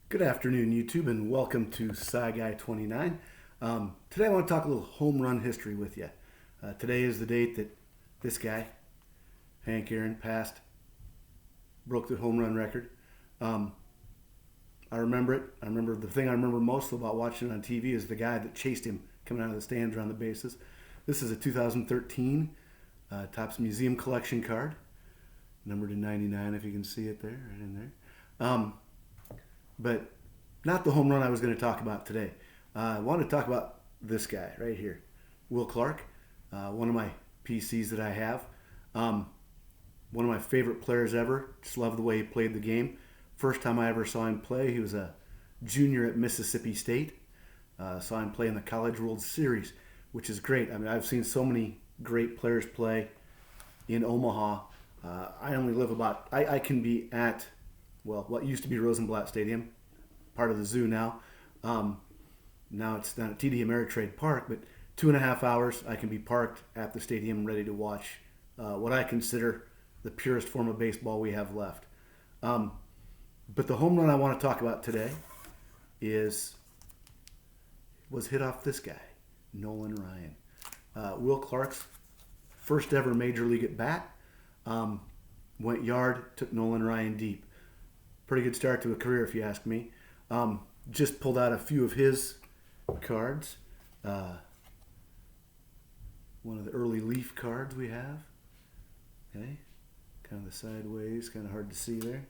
Good afternoon, YouTube, and welcome to SciGuy29. Today I want to talk a little home run history with you. Today is the date that this guy, Hank Aaron, broke the home run record. I remember it. The thing I remember most about watching it on TV is the guy that chased him coming out of the stands around the bases. This is a 2013 Topps Museum Collection card, numbered in 99, if you can see it there, right in there. But not the home run I was going to talk about today. I want to talk about this guy right here, Will Clark, one of my PCs that I have. One of my favorite players ever. Just love the way he played the game. First time I ever saw him play, he was a junior at Mississippi State. Saw him play in the College World Series, which is great. I mean, I've seen so many great players play in Omaha. I can be at what used to be Rosenblatt Stadium, part of the zoo now. Now it's down at TD Ameritrade Park, but 2.5 hours I can be parked at the stadium ready to watch what I consider the purest form of baseball we have left. But the home run I want to talk about today was hit off this guy, Nolan Ryan. Will Clark's first ever major league at bat, went yard, took Nolan Ryan deep. Pretty good start to a career, if you ask me. Just pulled out a few of his cards. One of the early Leaf cards we have. Okay, kind of the sideways, kind of hard to see there.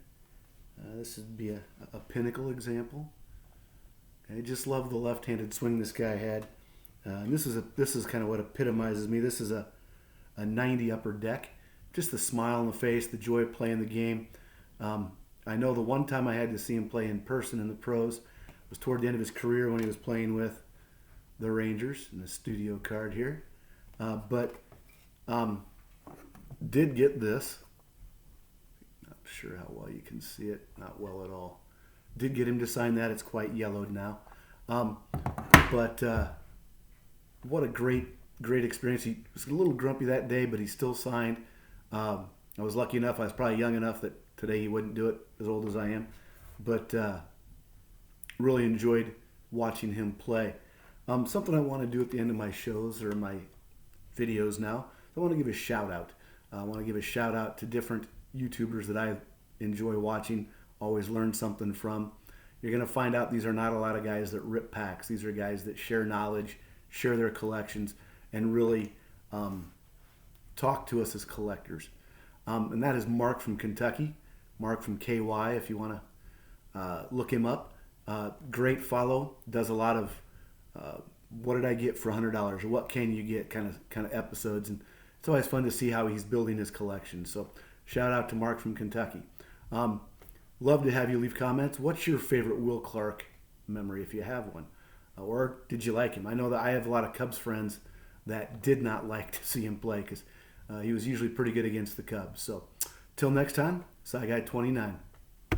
This would be a Pinnacle example. Okay, just love the left-handed swing this guy had. And this is kind of what epitomizes me. This is a 90 upper deck. Just the smile on the face, the joy of playing the game. I know the one time I had to see him play in person in the pros was toward the end of his career when he was playing with the Rangers in the studio card here. But did get this. Not sure how well you can see it. Not well at all. Did get him to sign that. It's quite yellowed now. But what a great experience. He was a little grumpy that day, but he still signed. I was lucky enough. I was probably young enough that today he wouldn't do it, as old as I am. But really enjoyed watching him play. Something I want to do at the end of my shows or my videos now, I want to give a shout out. I want to give a shout out to different YouTubers that I enjoy watching, always learn something from. You're going to find out these are not a lot of guys that rip packs. These are guys that share knowledge, share their collections, and really talk to us as collectors. And that is Mark from Kentucky, Mark from KY, if you want to look him up. Great follow, does a lot of what did I get for $100 or what can you get kind of episodes, and it's always fun to see how he's building his collection. So shout out to Mark from Kentucky. Love to have you leave comments. What's your favorite Will Clark memory, if you have one? Or did you like him? I know that I have a lot of Cubs friends that did not like to see him play because he was usually pretty good against the Cubs. So till next time, SciGuy29.